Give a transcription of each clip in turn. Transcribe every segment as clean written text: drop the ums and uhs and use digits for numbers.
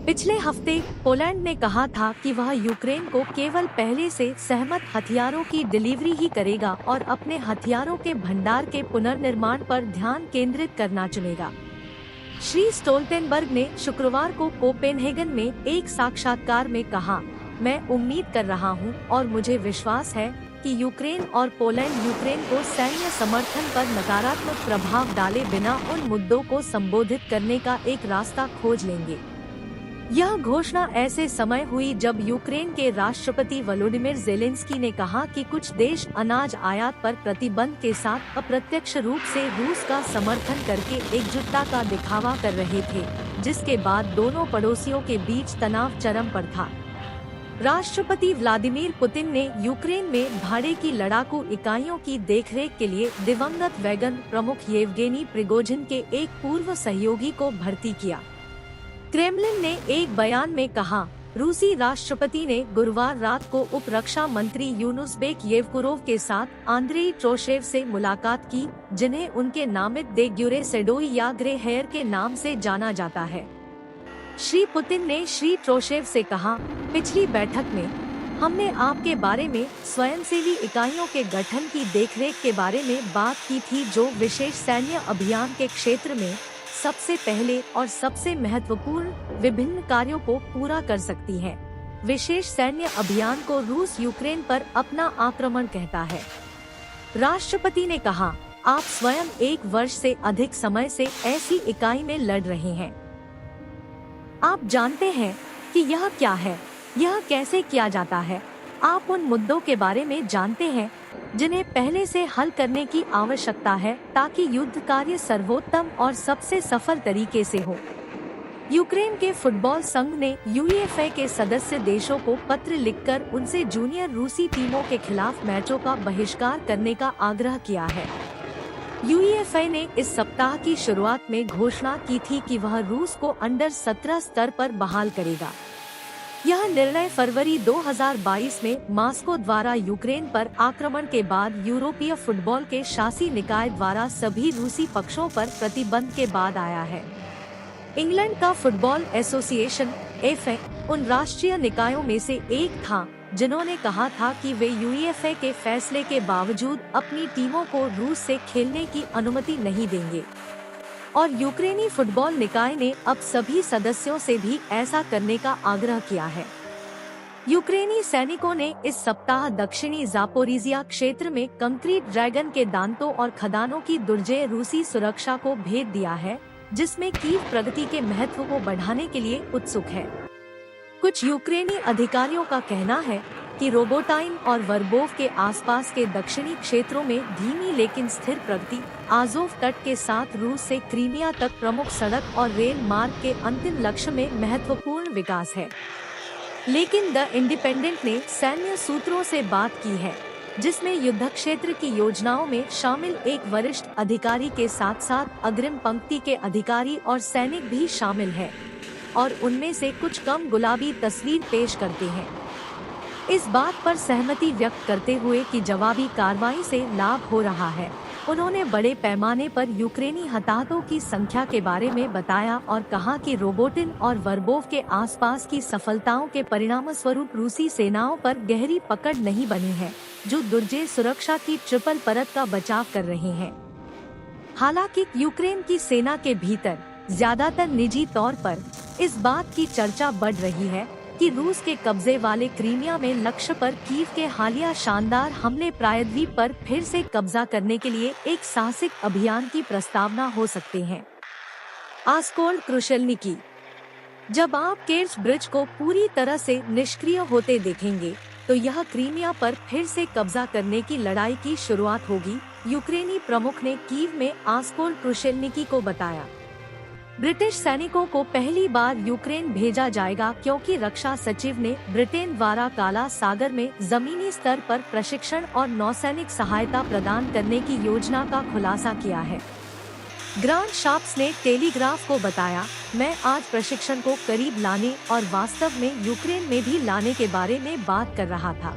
पिछले हफ्ते पोलैंड ने कहा था कि वह यूक्रेन को केवल पहले से सहमत हथियारों की डिलीवरी ही करेगा और अपने हथियारों के भंडार के पुनर्निर्माण पर ध्यान केंद्रित करना चुनेगा। श्री स्टोल्टेनबर्ग ने शुक्रवार को कोपेनहेगन में एक साक्षात्कार में कहा, मैं उम्मीद कर रहा हूं और मुझे विश्वास है कि यूक्रेन और पोलैंड यूक्रेन को सैन्य समर्थन पर नकारात्मक प्रभाव डाले बिना उन मुद्दों को संबोधित करने का एक रास्ता खोज लेंगे। यह घोषणा ऐसे समय हुई जब यूक्रेन के राष्ट्रपति वोलोडिमिर ज़ेलेंस्की ने कहा कि कुछ देश अनाज आयात पर प्रतिबंध के साथ अप्रत्यक्ष रूप से रूस का समर्थन करके एकजुटता का दिखावा कर रहे थे, जिसके बाद दोनों पड़ोसियों के बीच तनाव चरम पर था। राष्ट्रपति व्लादिमीर पुतिन ने यूक्रेन में भाड़े की लड़ाकू इकाइयों की देखरेख के लिए दिवंगत वैगन प्रमुख येवगेनी प्रिगोजिन के एक पूर्व सहयोगी को भर्ती किया। क्रेमलिन ने एक बयान में कहा, रूसी राष्ट्रपति ने गुरुवार रात को उप रक्षा मंत्री यूनुसबेक येवकुरोव के साथ आंद्रेई ट्रोशेव से मुलाकात की, जिन्हें उनके नामित दे ग्यूरे सेडोई या ग्रे हेयर के नाम से जाना जाता है। श्री पुतिन ने श्री ट्रोशेव से कहा, पिछली बैठक में हमने आपके बारे में स्वयंसेवी इकाइयों के गठन की देखरेख के बारे में बात की थी, जो विशेष सैन्य अभियान के क्षेत्र में सबसे पहले और सबसे महत्वपूर्ण विभिन्न कार्यों को पूरा कर सकती है। विशेष सैन्य अभियान को रूस यूक्रेन पर अपना आक्रमण कहता है। राष्ट्रपति ने कहा, आप स्वयं 1 वर्ष से अधिक समय से ऐसी इकाई में लड़ रहे हैं। आप जानते हैं कि यह क्या है, यह कैसे किया जाता है। आप उन मुद्दों के बारे में जानते हैं जिन्हें पहले से हल करने की आवश्यकता है ताकि युद्ध कार्य सर्वोत्तम और सबसे सफल तरीके से हो। यूक्रेन के फुटबॉल संघ ने यूईएफए के सदस्य देशों को पत्र लिखकर उनसे जूनियर रूसी टीमों के खिलाफ मैचों का बहिष्कार करने का आग्रह किया है। यूईएफए ने इस सप्ताह की शुरुआत में घोषणा की थी कि वह रूस को अंडर 17 स्तर पर बहाल करेगा। यह निर्णय फरवरी 2022 में मॉस्को द्वारा यूक्रेन पर आक्रमण के बाद यूरोपीय फुटबॉल के शासी निकाय द्वारा सभी रूसी पक्षों पर प्रतिबंध के बाद आया है। इंग्लैंड का फुटबॉल एसोसिएशन एफए उन राष्ट्रीय निकायों में से एक था जिन्होंने कहा था कि वे यूईएफए के फैसले के बावजूद अपनी टीमों को रूस से खेलने की अनुमति नहीं देंगे, और यूक्रेनी फुटबॉल निकाय ने अब सभी सदस्यों से भी ऐसा करने का आग्रह किया है। यूक्रेनी सैनिकों ने इस सप्ताह दक्षिणी जापोरिजिया क्षेत्र में कंक्रीट ड्रैगन के दांतों और खदानों की दुर्जय रूसी सुरक्षा को भेद दिया है, जिसमें कीव प्रगति के महत्व को बढ़ाने के लिए उत्सुक है। कुछ यूक्रेनी अधिकारियों का कहना है कि रोबोटाइन और वर्बोव के आसपास के दक्षिणी क्षेत्रों में धीमी लेकिन स्थिर प्रगति आज़ोव तट के साथ रूस से क्रीमिया तक प्रमुख सड़क और रेल मार्ग के अंतिम लक्ष्य में महत्वपूर्ण विकास है। लेकिन द इंडिपेंडेंट ने सैन्य सूत्रों से बात की है, जिसमें युद्ध क्षेत्र की योजनाओं में शामिल एक वरिष्ठ अधिकारी के साथ साथ अग्रिम पंक्ति के अधिकारी और सैनिक भी शामिल है, और उनमें से कुछ कम गुलाबी तस्वीर पेश करते हैं। इस बात पर सहमति व्यक्त करते हुए कि जवाबी कार्रवाई से लाभ हो रहा है, उन्होंने बड़े पैमाने पर यूक्रेनी हताहतों की संख्या के बारे में बताया और कहा कि रोबोटिन और वर्बोव के आसपास की सफलताओं के परिणामस्वरूप रूसी सेनाओं पर गहरी पकड़ नहीं बनी है, जो दुर्जय सुरक्षा की ट्रिपल परत का बचाव कर रहे हैं। हालांकि यूक्रेन की सेना के भीतर ज्यादातर निजी तौर पर इस बात की चर्चा बढ़ रही है कि रूस के कब्जे वाले क्रीमिया में लक्ष्य पर कीव के हालिया शानदार हमले प्रायद्वीप पर फिर से कब्जा करने के लिए एक साहसिक अभियान की प्रस्तावना हो सकते हैं। आस्कोल्ड क्रुशेल्निकी। जब आप केर्च ब्रिज को पूरी तरह से निष्क्रिय होते देखेंगे, तो यह क्रीमिया पर फिर से कब्जा करने की लड़ाई की शुरुआत होगी, यूक्रेनी प्रमुख ने कीव में आस्कोल्ड क्रुशेल्निकी को बताया। ब्रिटिश सैनिकों को पहली बार यूक्रेन भेजा जाएगा क्योंकि रक्षा सचिव ने ब्रिटेन द्वारा काला सागर में जमीनी स्तर पर प्रशिक्षण और नौसैनिक सहायता प्रदान करने की योजना का खुलासा किया है। ग्रांट शार्प्स ने टेलीग्राफ को बताया, मैं आज प्रशिक्षण को करीब लाने और वास्तव में यूक्रेन में भी लाने के बारे में बात कर रहा था।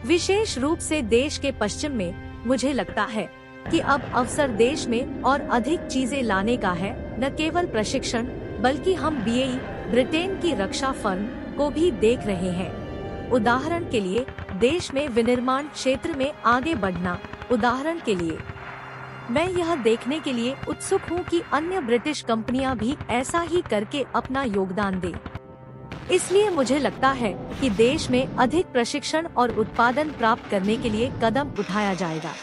विशेष रूप से देश के पश्चिम में मुझे लगता है कि अब अवसर देश में और अधिक चीजें लाने का है, न केवल प्रशिक्षण बल्कि हम बीएई ब्रिटेन की रक्षा फर्म को भी देख रहे हैं। उदाहरण के लिए देश में विनिर्माण क्षेत्र में आगे बढ़ना। उदाहरण के लिए मैं यह देखने के लिए उत्सुक हूँ कि अन्य ब्रिटिश कंपनियां भी ऐसा ही करके अपना योगदान दें। इसलिए मुझे लगता है कि देश में अधिक प्रशिक्षण और उत्पादन प्राप्त करने के लिए कदम उठाया जाएगा।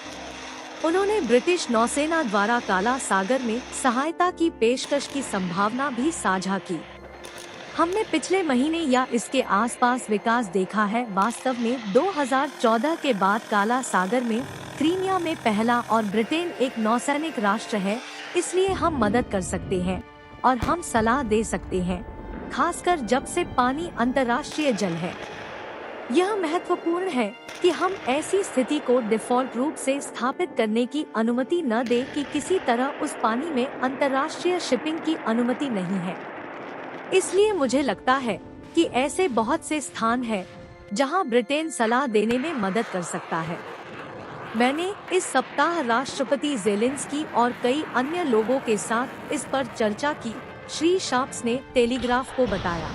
उन्होंने ब्रिटिश नौसेना द्वारा काला सागर में सहायता की पेशकश की संभावना भी साझा की। हमने पिछले महीने या इसके आसपास विकास देखा है। वास्तव में 2014 के बाद काला सागर में क्रीमिया में पहला और ब्रिटेन एक नौसैनिक राष्ट्र है, इसलिए हम मदद कर सकते हैं और हम सलाह दे सकते हैं, खासकर जब से पानी अंतर्राष्ट्रीय जल है। यह महत्वपूर्ण है कि हम ऐसी स्थिति को डिफॉल्ट रूप से स्थापित करने की अनुमति न दें कि किसी तरह उस पानी में अंतर्राष्ट्रीय शिपिंग की अनुमति नहीं है। इसलिए मुझे लगता है कि ऐसे बहुत से स्थान हैं जहां ब्रिटेन सलाह देने में मदद कर सकता है। मैंने इस सप्ताह राष्ट्रपति ज़ेलेंस्की और कई अन्य लोगों के साथ इस पर चर्चा की, श्री शार्प्स ने टेलीग्राफ को बताया।